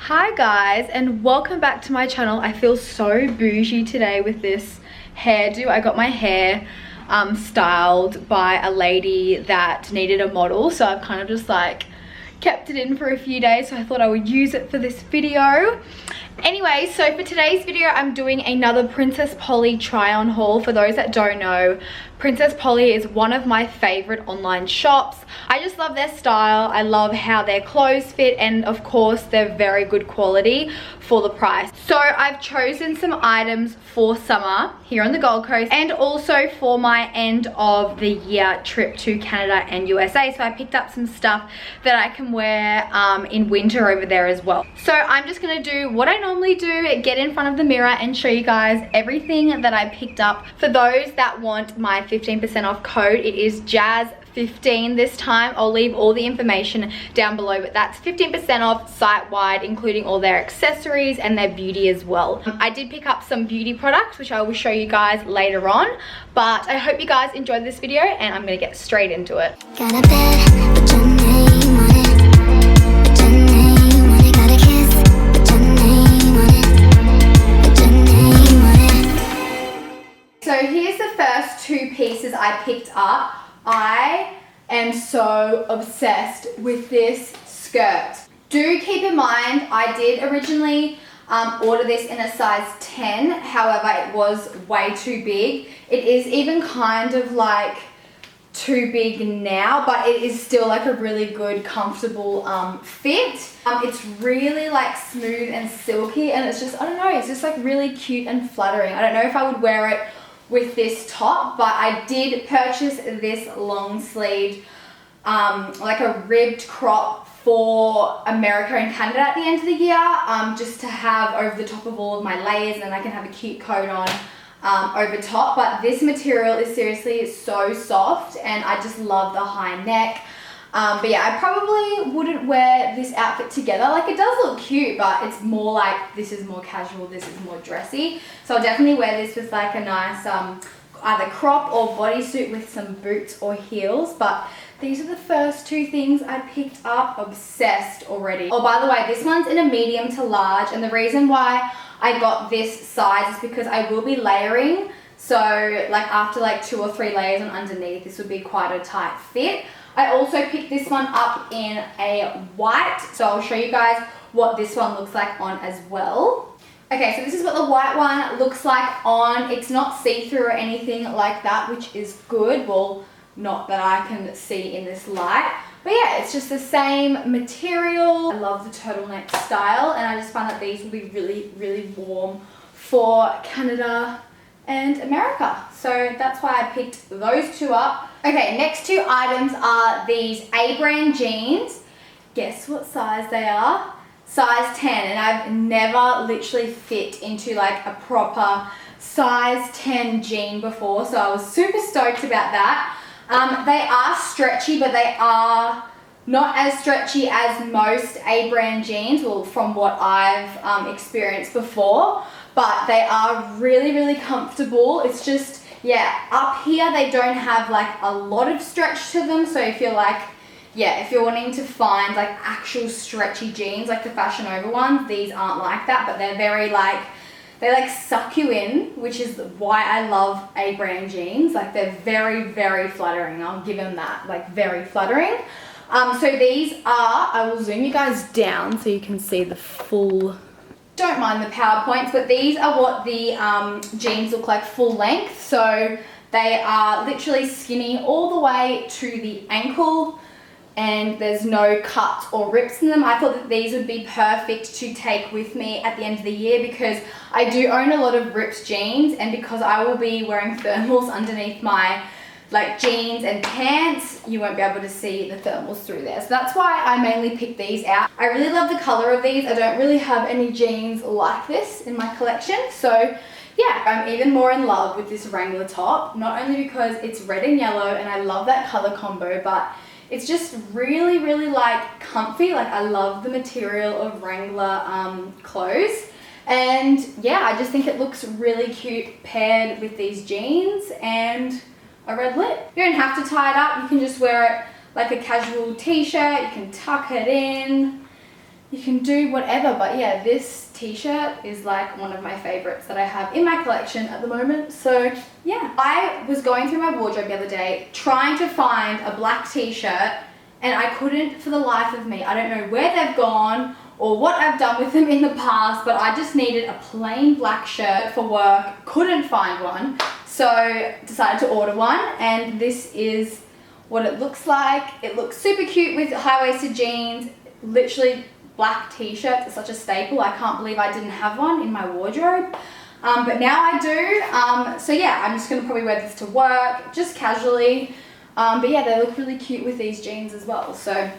Hi guys, and welcome back to my channel. I feel so bougie today with this hairdo. I got my hair styled by a lady that needed a model, so I've kind of just like kept it in for a few days, so I thought I would use it for this video. Anyway, so for today's video I'm doing another Princess Polly try on haul. For those that don't know, Princess Polly is one of my favorite online shops. I just love their style, I love how their clothes fit, and of course they're very good quality for the price. So I've chosen some items for summer here on the Gold Coast and also for my end of the year trip to Canada and USA. So I picked up some stuff that I can wear in winter over there as well. So I'm just gonna do what I normally do, get in front of the mirror and show you guys everything that I picked up. For those that want my 15% off code, it is Jazz15 this time. I'll leave all the information down below, but that's 15% off site-wide, including all their accessories and their beauty as well. I did pick up some beauty products, which I will show you guys later on, but I hope you guys enjoyed this video and I'm gonna get straight into it. Got a bed, put your name on it. Put your name on it. Got a kiss, put your name on it. Put your name on it. So here's the first two pieces I picked up. I am so obsessed with this skirt. Do keep in mind, I did originally order this in a size 10, however it was way too big. It is even kind of like too big now, but it is still like a really good comfortable fit. It's really like smooth and silky, and it's just, I don't know, it's just like really cute and flattering. I don't know if I would wear it with this top, but I did purchase this long sleeve like a ribbed crop for America and Canada at the end of the year, just to have over the top of all of my layers, and then I can have a cute coat on over top. But this material is seriously so soft, and I just love the high neck. But yeah, I probably wouldn't wear this outfit together. Like, it does look cute, but it's more like, this is more casual, this is more dressy. So I'll definitely wear this with like a nice either crop or bodysuit with some boots or heels. But these are the first two things I picked up. Obsessed already. Oh, by the way, this one's in a medium to large, and the reason why I got this size is because I will be layering. So like after like 2 or 3 layers on underneath, this would be quite a tight fit. I also picked this one up in a white, so I'll show you guys what this one looks like on as well. Okay, so this is what the white one looks like on. It's not see-through or anything like that, which is good. Well, not that I can see in this light. But yeah, it's just the same material. I love the turtleneck style, and I just find that these will be really, really warm for Canada and America. So that's why I picked those two up. Okay, next two items are these A-brand jeans. Guess what size they are? Size 10, and I've never literally fit into like a proper size 10 jean before, so I was super stoked about that. They are stretchy, but they are not as stretchy as most A-brand jeans, well, from what I've experienced before, but they are really, really comfortable. It's just, yeah, up here they don't have like a lot of stretch to them, so if you're like, yeah, if you're wanting to find like actual stretchy jeans, like the Fashion Nova ones, these aren't like that, but they're very like, they like suck you in, which is why I love A-brand jeans. Like, they're very, very flattering. I'll give them that, like very flattering. So these are, I will zoom you guys down so you can see the full, don't mind the PowerPoints, but these are what the jeans look like full length. So they are literally skinny all the way to the ankle, and there's no cuts or rips in them. I thought that these would be perfect to take with me at the end of the year, because I do own a lot of ripped jeans, and because I will be wearing thermals underneath my like jeans and pants, you won't be able to see the thermals through there. So that's why I mainly picked these out. I really love the color of these. I don't really have any jeans like this in my collection. So yeah, I'm even more in love with this Wrangler top, not only because it's red and yellow and I love that color combo, but it's just really, really like comfy. Like, I love the material of Wrangler clothes. And yeah, I just think it looks really cute paired with these jeans and a red lip. You don't have to tie it up. You can just wear it like a casual t-shirt. You can tuck it in. you can do whatever. But yeah, this t-shirt is like one of my favorites that I have in my collection at the moment. So yeah, I was going through my wardrobe the other day trying to find a black t-shirt, and I couldn't for the life of me. I don't know where they've gone or what I've done with them in the past, but I just needed a plain black shirt for work. Couldn't find one, so decided to order one, and this is what it looks like. It looks super cute with high-waisted jeans, literally black t-shirts. It's such a staple. I can't believe I didn't have one in my wardrobe, but now I do. So yeah, I'm just gonna probably wear this to work, just casually. But yeah, they look really cute with these jeans as well. So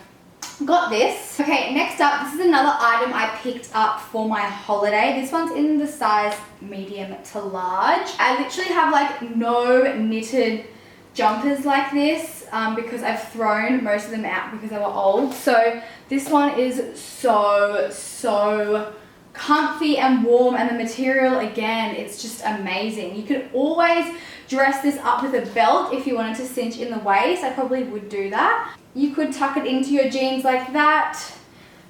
got this. Okay, next up, this is another item I picked up for my holiday. This one's in the size medium to large. I literally have like no knitted jumpers like this because I've thrown most of them out because they were old. So this one is so comfy and warm, and the material, again, it's just amazing. You could always dress this up with a belt if you wanted to cinch in the waist. I probably would do that. You could tuck it into your jeans like that,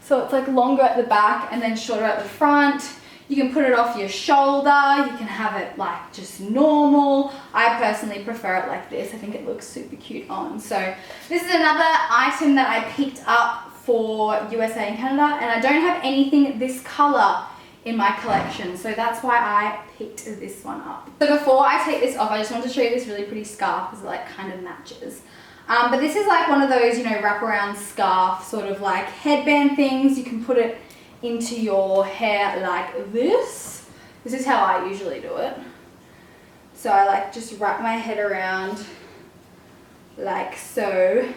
so it's like longer at the back and then shorter at the front. You can put it off your shoulder, you can have it like just normal. I personally prefer it like this. I think it looks super cute on. So this is another item that I picked up for USA and Canada, and I don't have anything this color in my collection, so that's why I picked this one up. So before I take this off, I just wanted to show you this really pretty scarf because it like kind of matches. But this is like one of those, you know, wraparound scarf sort of like headband things. You can put it into your hair like this. This is how I usually do it. So I like just wrap my head around like so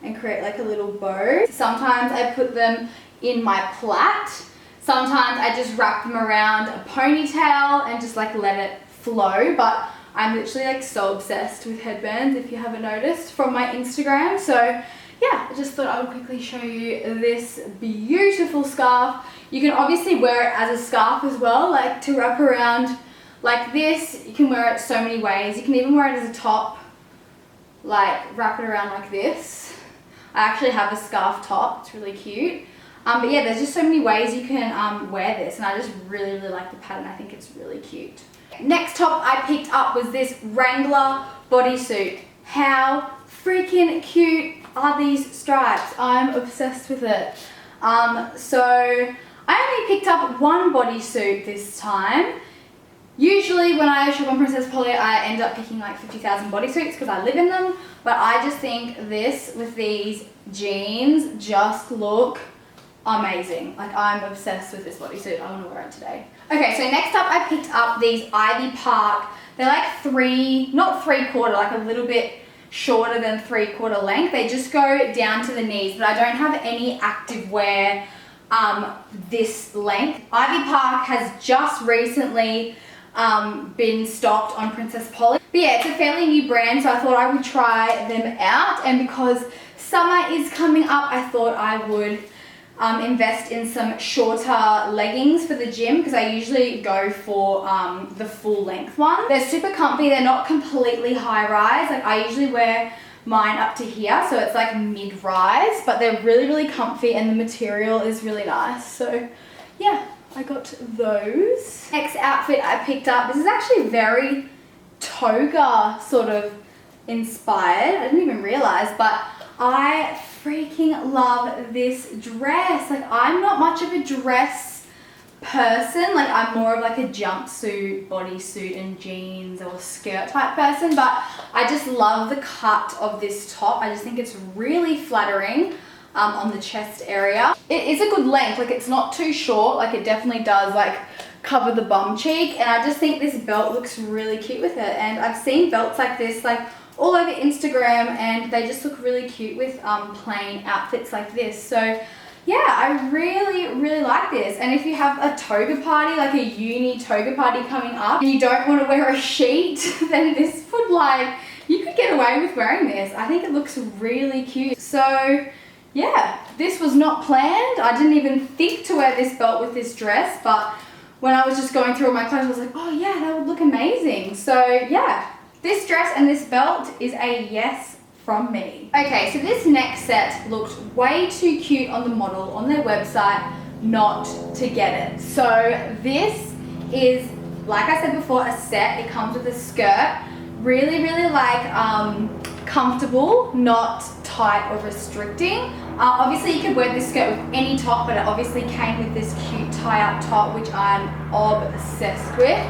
and create like a little bow. Sometimes I put them in my plait. Sometimes I just wrap them around a ponytail and just like let it flow. But I'm literally like so obsessed with headbands, if you haven't noticed from my Instagram. So yeah, I just thought I would quickly show you this beautiful scarf. You can obviously wear it as a scarf as well, like to wrap around like this. You can wear it so many ways. You can even wear it as a top, like wrap it around like this. I actually have a scarf top, it's really cute. But yeah, there's just so many ways you can wear this, and I just really like the pattern. I think it's really cute. Next top I picked up was this Wrangler bodysuit. How freaking cute are these stripes? I'm obsessed with it. So I only picked up one bodysuit this time. Usually when I shop on Princess Polly, I end up picking like 50,000 bodysuits because I live in them. But I just think this with these jeans just look amazing. Like, I'm obsessed with this bodysuit. I want to wear it today. Okay, so next up I picked up these Ivy Park. They're like not three-quarter, like a little bit shorter than three-quarter length. They just go down to the knees, but I don't have any active wear this length. Ivy Park has just recently been stocked on Princess Polly. But yeah, it's a fairly new brand, so I thought I would try them out. And because summer is coming up, I thought I would invest in some shorter leggings for the gym, because I usually go for the full length one. They're super comfy. They're not completely high rise. Like, I usually wear mine up to here, so it's like mid-rise, but they're really comfy and the material is really nice. So yeah, I got those. Next outfit I picked up, this is actually very toga sort of inspired. I didn't even realize, but I freaking love this dress. Like, I'm not much of a dress person. Like, I'm more of like a jumpsuit, bodysuit and jeans or skirt type person, but I just love the cut of this top. I just think it's really flattering on the chest area. It is a good length. Like, it's not too short. Like, it definitely does like cover the bum cheek, and I just think this belt looks really cute with it. And I've seen belts like this like all over Instagram, and they just look really cute with plain outfits like this. So yeah, I really like this. And if you have a toga party, like a uni toga party coming up, and you don't want to wear a sheet, then this would, like, you could get away with wearing this. I think it looks really cute. So yeah, this was not planned. I didn't even think to wear this belt with this dress, but when I was just going through all my clothes, I was like, oh yeah, that would look amazing. So yeah, this dress and this belt is a yes from me. Okay, so this next set looked way too cute on the model on their website not to get it. So this is, like I said before, a set. It comes with a skirt. Really, really like comfortable, not tight or restricting. Obviously you could wear this skirt with any top, but it obviously came with this cute tie-up top, which I'm obsessed with.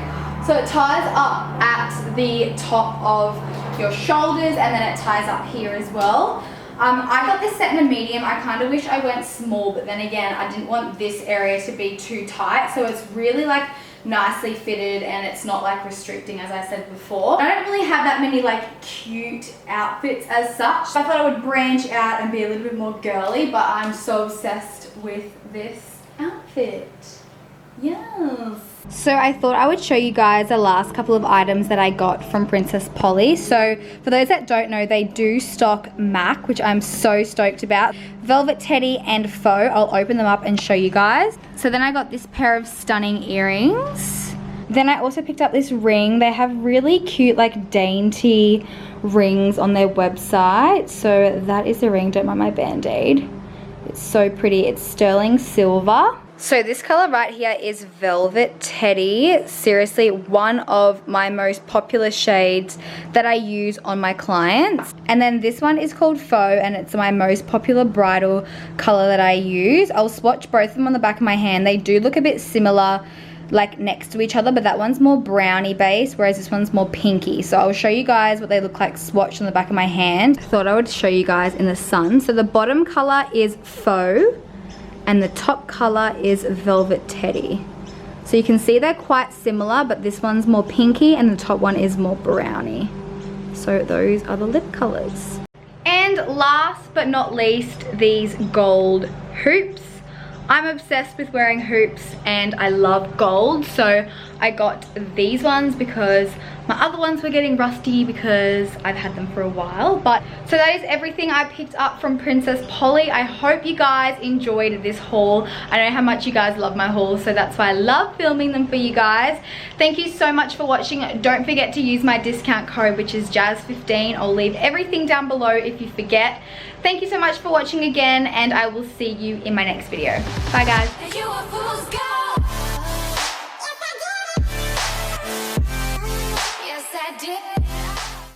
So it ties up at the top of your shoulders, and then it ties up here as well. I got this set in a medium. I kind of wish I went small, but then again, I didn't want this area to be too tight. So it's really like nicely fitted, and it's not like restricting, as I said before. I don't really have that many like cute outfits as such. I thought I would branch out and be a little bit more girly, but I'm so obsessed with this outfit. Yes. So I thought I would show you guys the last couple of items that I got from Princess Polly. So for those that don't know, they do stock MAC, which I'm so stoked about. Velvet Teddy and Faux. I'll open them up and show you guys. So then I got this pair of stunning earrings. Then I also picked up this ring. They have really cute like dainty rings on their website. So that is the ring. Don't mind my band-aid. It's so pretty. It's sterling silver. So this color right here is Velvet Teddy. Seriously, one of my most popular shades that I use on my clients. And then this one is called Faux, and it's my most popular bridal color that I use. I'll swatch both of them on the back of my hand. They do look a bit similar, like next to each other, but that one's more brownie based, whereas this one's more pinky. So I'll show you guys what they look like swatched on the back of my hand. Thought I would show you guys in the sun. So the bottom color is Faux, and the top color is Velvet Teddy. So you can see they're quite similar, but this one's more pinky and the top one is more brownie. So those are the lip colors. And last but not least, these gold hoops. I'm obsessed with wearing hoops and I love gold, so I got these ones because my other ones were getting rusty because I've had them for a while. But so that is everything I picked up from Princess Polly. I hope you guys enjoyed this haul. I know how much you guys love my hauls, so that's why I love filming them for you guys. Thank you so much for watching. Don't forget to use my discount code, which is Jazz15. I'll leave everything down below if you forget. Thank you so much for watching again, and I will see you in my next video. Bye guys. Yes, I did.